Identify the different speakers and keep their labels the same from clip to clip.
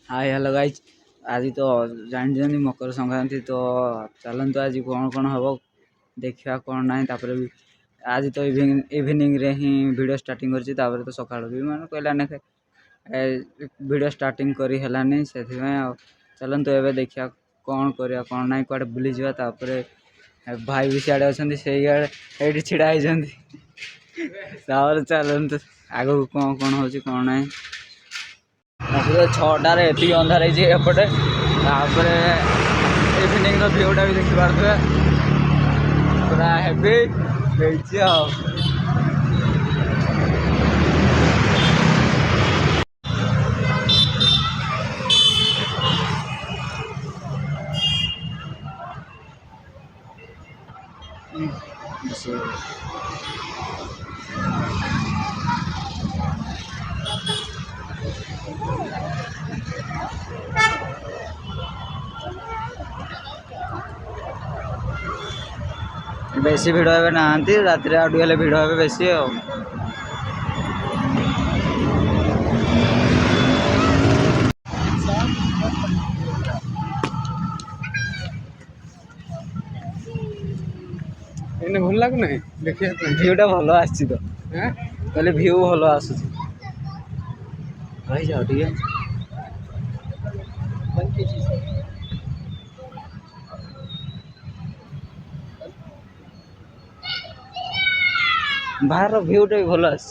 Speaker 1: Hi hello guys आज तो जानी मकर संक्रांति तो चलते आज कौन कौन हम देखा कौन ना भी आज तो इवनिंग रे ही वीडियो स्टार्टिंग कर तो सका भी मैंने कहलाने वीडियो स्टार्टिंग करी हेलानी से चलतु ए देखा कौन करा कौन ना कड़े बुली जापर भाई भी सियाड़े अच्छा से छिड़ा चलतु आग कौन कौन हो कौन ना छटार ये अंधार एपटे इवनिंग भ्यूटा भी देखी पारे पूरा हेवी बेसी भिड़ हे ना रात आगे भिड़ हे बेसी
Speaker 2: भल लगुना देखिए
Speaker 1: भ्यूटा भल आसी तो कहले भ्यू भल आसूँ जाओ ठीक बाहर भ्यूटा भी भल आस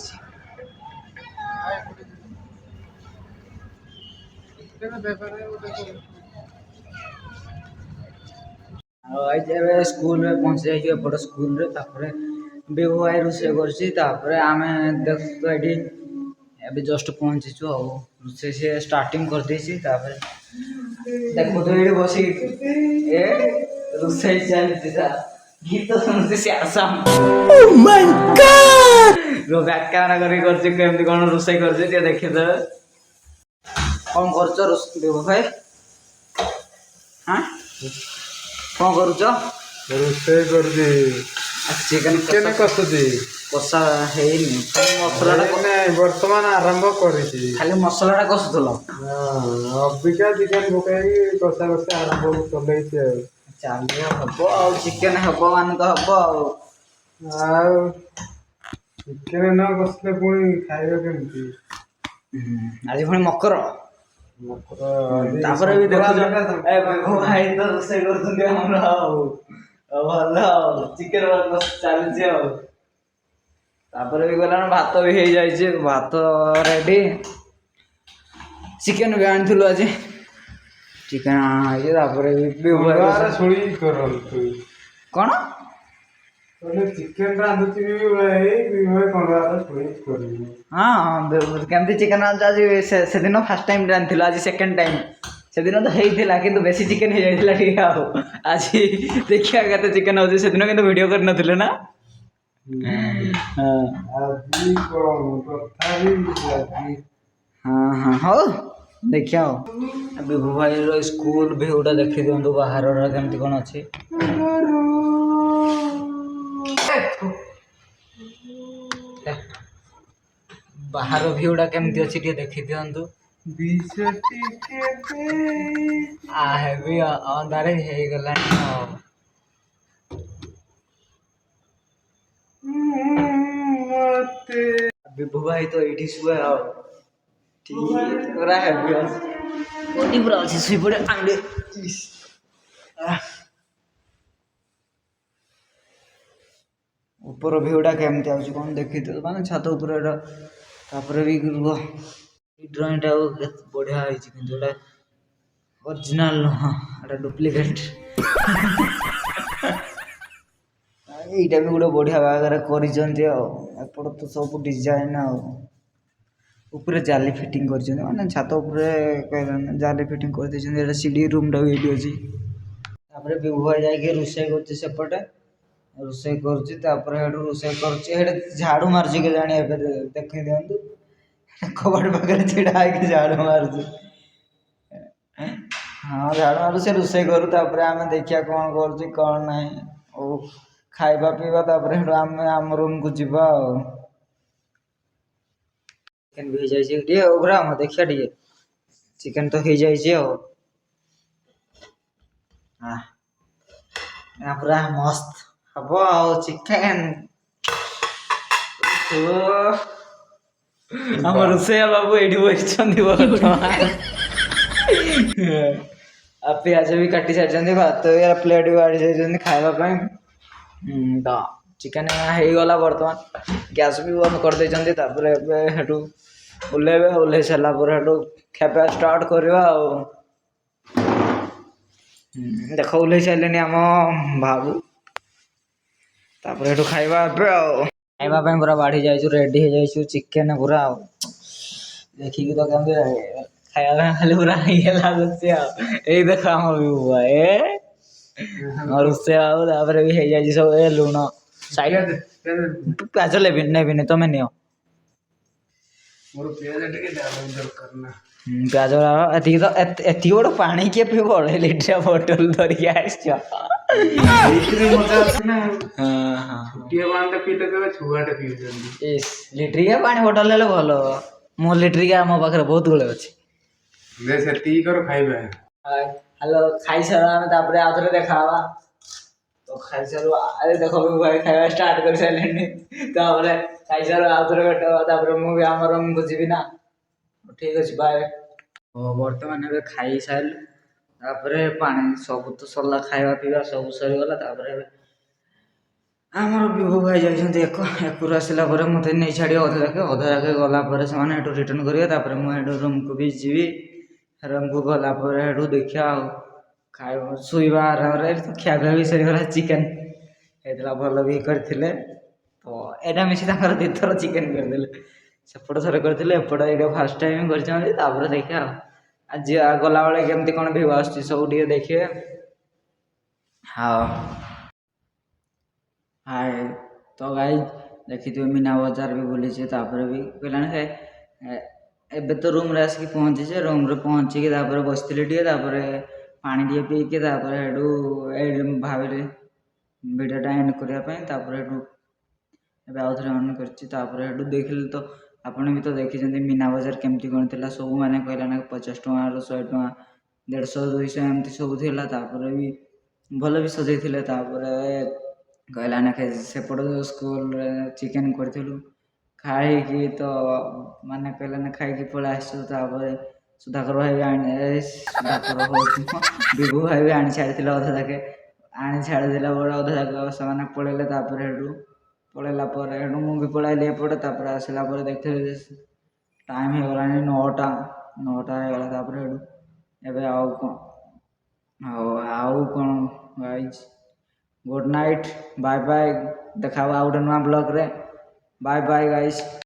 Speaker 1: स्कूल में पहुंच जाइए एपट स्कूल रे विभु भाई रोषे करम देख ये जस्ट पहुंचीचु रोषे सी स्टार्टिंग कर देखो तो ये बस रोषे चलती गीत शुणुची श्याम बैक कैमरा करमती कौन रोषे कर देखीदे कौन कर विभु भाई हाँ कौन करुच
Speaker 2: रोषे कर
Speaker 1: चिकेन
Speaker 2: चिकेन कसुची
Speaker 1: कषा है मसला
Speaker 2: बर्तमान आरंभ कर
Speaker 1: खाली मसला कसुल
Speaker 2: अबिका चिकेन पकई कषा कषा आरंभ चल
Speaker 1: चलिए हम चिकेन हम मान तो हम
Speaker 2: चिकेन न कसले पुणी खाइबा केमती
Speaker 1: आज पुणी मकर तापर भी देखो भाई तो रोषे कर भल चिकेन चलती भी गलान भात भी हो जाए भात रेडी चिकेन भी आनी आज चिकेन कौन
Speaker 2: चिकेन
Speaker 1: हाँ केमती चिकेन आज से दिन फास्ट टाइम रांधि आज सेकेंड टाइम से दिन तो होता कि बेसी चिकेन हो जाता ठीक आज देखिए के चिकेन हो से दिन वीडियो कर नथिले ना हाँ हाँ हो देखिए विभु भाई स्कूल भ्यूटा देखी दिखाँ बाहर केमती कौन अच्छी बाहर भ्यूटा केमती अच्छी देखी दिखाँ भी अंधारे हो गला विभु भाई तो ये शुए ठीक पूरा हेवी बॉडी पूरा अच्छी शुई पड़े आंडे ऊपर भ्यूटा केमती आउछ कौन देखी तो माने छात ऊपर भी ड्रॉइंगटा बढ़िया है ओरिजिनल नुह डुप्लिकेट यहीटा भी गोटे बढ़िया बागर कर तो सब डिजाइन ऊपर जाली फिटिंग कर माने छात उपर जाली फिटिंग कर सीढ़ी रूमटा भी ये अच्छी विभु भाई जाके रोषे करपटे रोषे कर रोषे कर झाड़ू मार्च के जानी देख दिखाँ कबाट पाखे छिड़ा है झाड़ू मार्च हाँ झाड़ू मारू से रोषे करूँ आम देखिया कौन कर कौन ना खाइबा पीवा आम आम रूम को जीवा चिकेन भी हो जाए देखिया टे ଚିକେନ୍ ତ ହେଇଯାଇଛି ଆଉ ପୁରା ମସ୍ତ ହବ ଆଉ ଚିକେନ୍। ଆମ ରୋଷେଇଆ ବାବୁ ଏଇଠି ବସିଛନ୍ତି ବର୍ତ୍ତମାନ। ଆଉ ପିଆଜ ବି କାଟି ସାରିଛନ୍ତି, ଭାତ ବି ପ୍ଲେଟ୍ ବି ବାଢ଼ି ସାରିଛନ୍ତି ଖାଇବା ପାଇଁ। ତ ଚିକେନ୍ ହେଇଗଲା ବର୍ତ୍ତମାନ, ଗ୍ୟାସ୍ ବି ବନ୍ଦ କରିଦେଇଛନ୍ତି। ତାପରେ ଏବେ ସେଠୁ ଓହ୍ଲେଇବେ, ଓହ୍ଲେଇ ସାରିଲା ପରେ ସେଠୁ ଖିଆପିଆ ଷ୍ଟାର୍ଟ କରିବା ଆଉ। ଦେଖ ଓହ୍ଲେଇ ସାରିଲେଣି ଆମ ବାବୁ, ତାପରେ ସେଠୁ ଖାଇବା ଏବେ ଆଉ। ଖାଇବା ପାଇଁ ପୁରା ବାଢ଼ି ଯାଇଛୁ, ରେଡ଼ି ହେଇଯାଇଛୁ ଚିକେନ୍ ପୁରା ଆଉ। ଦେଖିକି ତ କେମିତି ଖାଇବା ପାଇଁ ଖାଲି ପୁରା ଇଏ ଲାଗୁଛି ଆଉ। ଏଇ ଦେଖ ଆମ ବିଭୁ ଭାଇ ରୋଷେଇଆ ବାବୁ, ତାପରେ ବି ହେଇଯାଇଛି ସବୁ ଏ ଲୁଣ ପିଆଜ ନେବିନି ତମେ ନିଅ।
Speaker 2: ମୋର ପିଆଜ ଟିକେ ଦରକାର ନା।
Speaker 1: ପିଆଜ ଏତିକି ବଡ଼ ପାଣି କିଏ ପିଇବ? 1.5 ଲିଟର ବୋଟଲ ଧରିକି ଆସିଛ।
Speaker 2: ଏଇଥିରେ ମଜା ଅଛି ନା।
Speaker 1: ହଁ
Speaker 2: ଛୋଟିଆ ପାଣିଟା ପିଇଲେ କେବେ ଛୁଆଟେ ପିଉଛନ୍ତି।
Speaker 1: ଲିଟ୍ରିକିଆ ପାଣି ବୋଟଲ ହେଲେ ଭଲ। ମୋ ଲିଟ୍ରିକିଆ ମୋ ପାଖରେ ବହୁତ ଗୁଡ଼େ ଅଛି।
Speaker 2: ସେତିକି କର ଖାଇବା।
Speaker 1: ହ୍ୟାଲୋ, ଖାଇସାର, ଆମେ ତାପରେ ଆଉ ଥରେ ଦେଖା ହବା। ତ ଖାଇସାରୁ, ଦେଖ ଭାଇ ଖାଇବା ଷ୍ଟାର୍ଟ କରିସାରିଲେଣି। ତାପରେ ଖାଇସାରୁ ଆଉ ଥରେ ଭେଟ ହବା। ତାପରେ ମୁଁ ବି ଆମ ରୁମକୁ ଯିବି ନା। ଠିକ୍ ଅଛି, ବାଏ। ବର୍ତ୍ତମାନ ଏବେ ଖାଇସାରିଲୁ, ତାପରେ ପାଣି ସବୁ ତ ସରିଲା, ଖାଇବା ପିଇବା ସବୁ ସରିଗଲା। ତାପରେ ଏବେ ଆମର ବିଭୁ ଭାଇ ଯାଇଛନ୍ତି ଏକରୁ ଆସିଲା ପରେ ମୋତେ ନେଇ ଛାଡ଼ିବେ ଅଧା ଯାକେ ଗଲା ପରେ ସେମାନେ ସେଠୁ ରିଟର୍ନ କରିବେ। ତାପରେ ମୁଁ ସେଠୁ ରୁମ୍କୁ ବି ଯିବି। ରୁମ୍କୁ ଗଲା ପରେ ସେଠୁ ଦେଖିବା ଆଉ ଖାଇବା ଶୋଇବା ଆରାମରେ। ଖିଆପିଆ ବି ସରିଗଲା, ଚିକେନ୍ ହେଇଥିଲା, ଭଲ ବି କରିଥିଲେ। ତ ଏଇଟା ମିଶି ତାଙ୍କର 2 ଥର ଚିକେନ୍ କରିଦେଲେ। ସେପଟ ଥରେ କରିଥିଲେ, ଏପଟ ଏଇଟା ଫାର୍ଷ୍ଟ ଟାଇମ୍ କରିଛନ୍ତି। ତାପରେ ଦେଖିବା ଆଉ ଆଜି ଗଲାବେଳେ କେମିତି କ'ଣ ଭିଉ ଆସୁଛି ସବୁ ଟିକେ ଦେଖିବେ। ହଁ ହାଏ, ତ ଗାଇଜ୍ ଦେଖିଥିବେ ମୀନା ବଜାର ବି ବୁଲିଛେ। ତାପରେ ବି କହିଲାଣି ଏବେ ତ ରୁମ୍ରେ ଆସିକି ପହଞ୍ଚିଛେ। ରୁମ୍ରେ ପହଞ୍ଚିକି ତାପରେ ବସିଥିଲି ଟିକେ, ତାପରେ ପାଣି ଟିକେ ପିଇକି, ତାପରେ ସେଠୁ ଏଇଠି ଭାବିଲି ଭିଡ଼ିଓଟା ଏଣ୍ଡ କରିବା ପାଇଁ। ତାପରେ ସେଠୁ ଏବେ ଆଉ ଥରେ ଅନ୍ କରିଛି। ତାପରେ ସେଠୁ ଦେଖିଲି ତ ଆପଣ ବି ତ ଦେଖିଛନ୍ତି ମୀନା ବଜାର କେମିତି କ'ଣ ଥିଲା। ସବୁ ମାନେ କହିଲା ନା 50 ଟଙ୍କାରୁ 100 ଟଙ୍କା, 150, 200 ଏମିତି ସବୁ ଥିଲା। ତାପରେ ବି ଭଲ ବି ସଜେଇଥିଲେ। ତାପରେ କହିଲା ନା ସେପଟ ସ୍କୁଲରେ ଚିକେନ୍ କରିଥିଲୁ, ଖାଇକି ତ ମାନେ କହିଲା ନା ଖାଇକି ପଳେଇ ଆସିଛୁ। ତାପରେ ସୁଧାକର ଭାଇ ବିଭୁ ଭାଇ ବି ଆଣି ଛାଡ଼ିଥିଲେ ଅଧା ଯାକେ, ଆଣି ଛାଡ଼ିଦେଲା ବେଳେ ଅଧା ଯାକ ସେମାନେ ପଳେଇଲେ। ତାପରେ ସେଠୁ ପଳେଇଲା ପରେ ସେଠୁ ମୁଁ ବି ପଳେଇଲି ଏପଟେ। ତାପରେ ଆସିଲା ପରେ ଦେଖିଲି ଯେ ଟାଇମ୍ ହେଇଗଲାଣି 9ଟା ହେଇଗଲା। ତାପରେ ସେଠୁ ଏବେ ଆଉ କ'ଣ guys, good night, bye bye. ଦେଖା ହବ ଆଉ ଗୋଟେ ନୂଆ ବ୍ଲଗ୍ରେ। Bye bye guys.